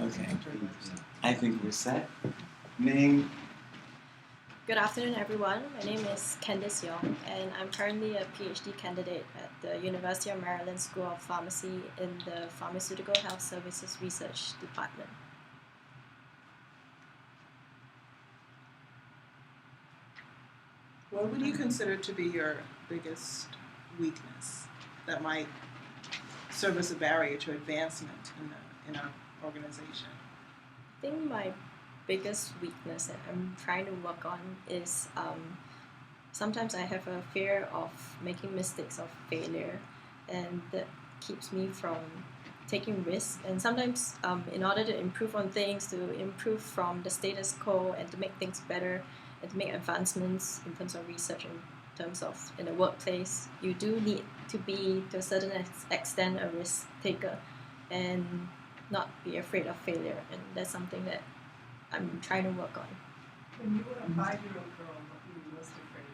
Okay. I think we're set. Ming. Good afternoon, everyone. My name is Candice Yong, and I'm currently a PhD candidate at the University of Maryland School of Pharmacy in the Pharmaceutical Health Services Research Department. What would you consider to be your biggest weakness that might serve as a barrier to advancement in our organization? I think my biggest weakness that I'm trying to work on is sometimes I have a fear of making mistakes, of failure, and that keeps me from taking risks. And sometimes in order to improve on things, to improve from the status quo and to make things better and to make advancements in terms of research, in terms of in the workplace, you do need to be, to a certain extent, a risk taker and not be afraid of failure. And that's something that I'm trying to work on. When you were a 5-year-old girl, what were you most afraid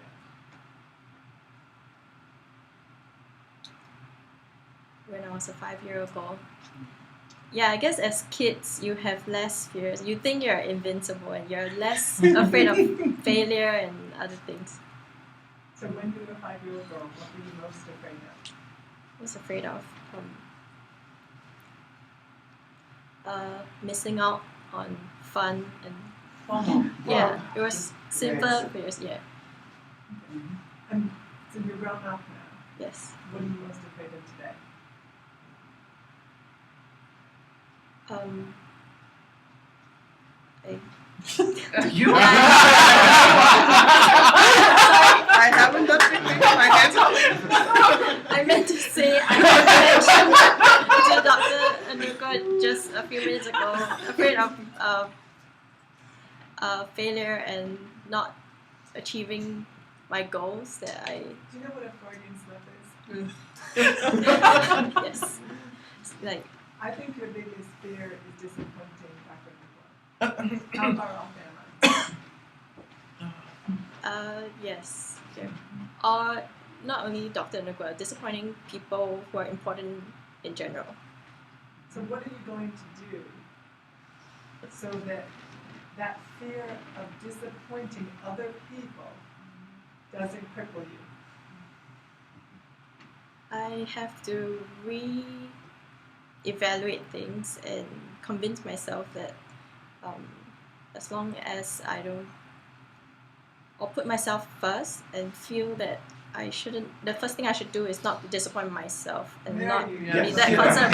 of? When I was a 5-year-old girl, yeah, I guess as kids you have less fears. You think you're invincible and you're less afraid of failure and other things. So when you were a 5-year-old girl, what were you most afraid of? I was afraid of missing out on fun and FOMO. yeah, it was simple fears. Yeah. Okay. And so you're grown up now. Yes. What are you most afraid of today? You are. I haven't done anything. My hands up. I meant to say I mentioned to Dr. Anuka just a few minutes ago, afraid of failure and not achieving my goals that I. Do you know what a Freudian slip is? Yes. Like. I think your biggest fear is disappointing Dr. Nicola. How far off am I? Yes. Yeah. Or not only Dr. Nicola, disappointing people who are important in general. So what are you going to do so that that fear of disappointing other people doesn't cripple you? I have to evaluate things and convince myself that as long as I don't, or put myself first and feel that I shouldn't, the first thing I should do is not to disappoint myself and not be that concerned.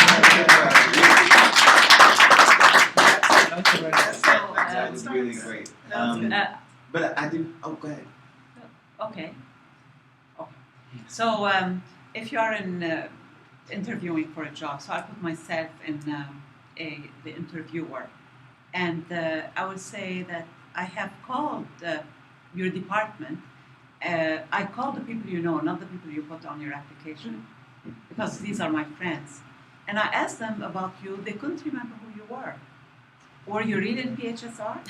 That was really great. But I do. Oh, go ahead. Okay. So if you are interviewing for a job, so I put myself in the interviewer, and I would say that I have called your department. I called the people you know, not the people you put on your application, because these are my friends. And I asked them about you. They couldn't remember who you were. Were you really in PHSR?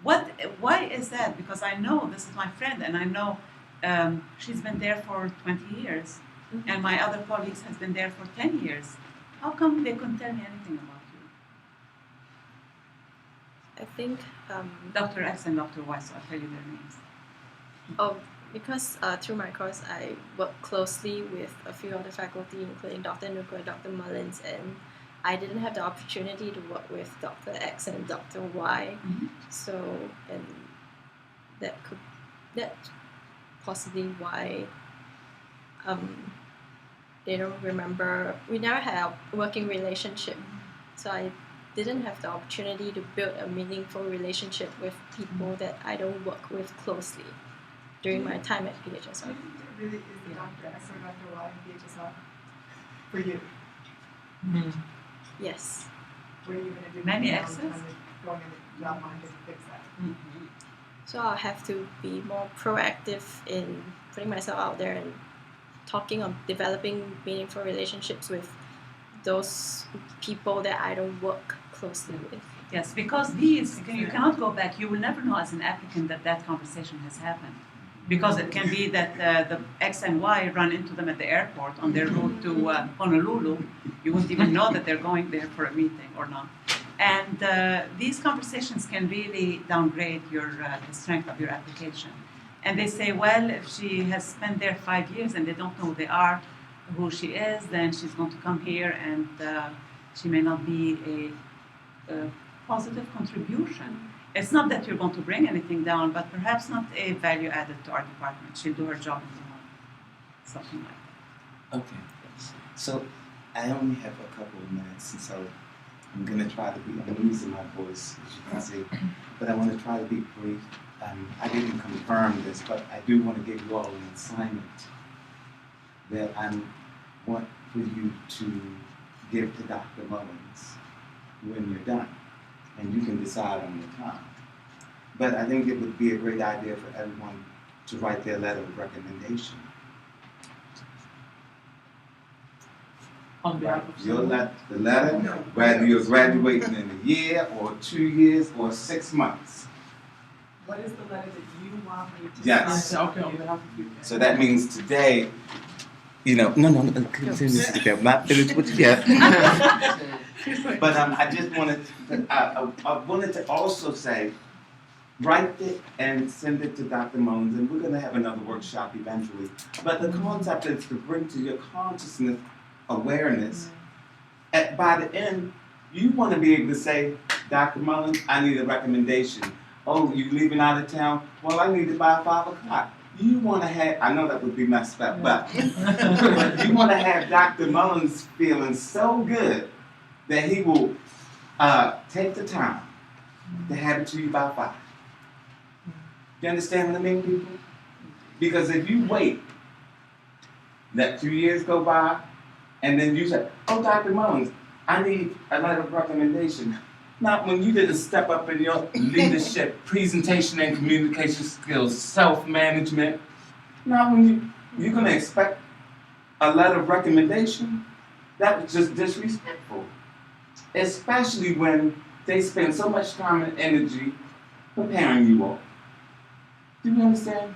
Why is that? Because I know this is my friend, and I know she's been there for 20 years. And my other colleagues has been there for 10 years. How come they couldn't tell me anything about you? I think Dr. X and Dr. Y, so I'll tell you their names. Oh, because through my course I work closely with a few other faculty, including Dr. Nuka, Dr. Mullins, and I didn't have the opportunity to work with Dr. X and Dr. Y. Mm-hmm. So, and that's possibly why they don't remember. We never had a working relationship, so I didn't have the opportunity to build a meaningful relationship with people that I don't work with closely during my time at PHSR. Do you think there really is a Dr. X or Dr. Y in PHSR for you? Yes. What are you going to do? Many now X's? kind of going in the job market to fix that? Mm-hmm. So I'll have to be more proactive in putting myself out there and talking of developing meaningful relationships with those people that I don't work closely with. Yes, because these, you cannot go back. You will never know as an applicant that conversation has happened. Because it can be that the X and Y run into them at the airport on their route to Honolulu. You wouldn't even know that they're going there for a meeting or not. And these conversations can really downgrade the strength of your application. And they say, well, if she has spent there 5 years and they don't know who they are, who she is, then she's going to come here and she may not be a positive contribution. It's not that you're going to bring anything down, but perhaps not a value added to our department. She'll do her job in the home. Something like that. Okay. So I only have a couple of minutes, and so I'm going to try to be, I'm losing my voice, as you can see, but I want to try to be brief. I didn't confirm this, but I do want to give you all an assignment that I want for you to give to Dr. Mullins when you're done, and you can decide on your time. But I think it would be a great idea for everyone to write their letter of recommendation. On behalf of Your the letter, whether you're graduating in a year or 2 years or 6 months. What is the letter that you want me to Yes. send? Okay, on behalf of you. So that means today, you know, no, I'm not finished with you yet. But I just wanted, I wanted to also say, write it and send it to Dr. Mullins, and we're going to have another workshop eventually. But the concept is to bring to your consciousness awareness. By the end, you want to be able to say, Dr. Mullins, I need a recommendation. Oh, you leaving out of town? Well, I need it by 5 o'clock. You want to have, I know that would be messed up, but you want to have Dr. Mullins feeling so good that he will take the time to have it to you by 5. You understand what I mean, people? Because if you wait, let 2 years go by, and then you say, oh, Dr. Mullins, I need a letter of recommendation. Not when you didn't step up in your leadership, presentation and communication skills, self-management. Not when you're going to expect a letter of recommendation. That was just disrespectful. Especially when they spend so much time and energy preparing you all. Do you understand?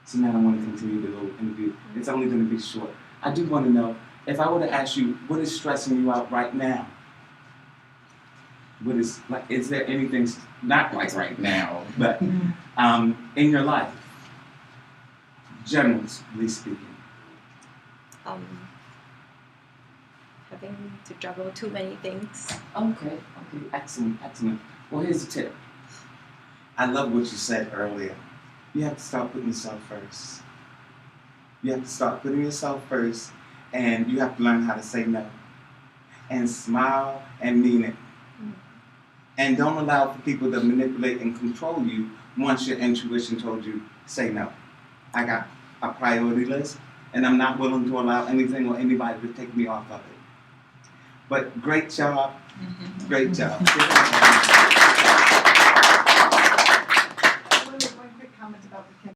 So now I want to continue the little interview. It's only going to be short. I do want to know, if I were to ask you, what is stressing you out right now? What is there anything, not like right now, but in your life, generally speaking? Having to juggle too many things. Okay, excellent. Well, here's the tip. I love what you said earlier. You have to start putting yourself first. You have to start putting yourself first, and you have to learn how to say no. And smile and mean it. And don't allow for people to manipulate and control you once your intuition told you, say no. I got a priority list, and I'm not willing to allow anything or anybody to take me off of it. But great job. Great job.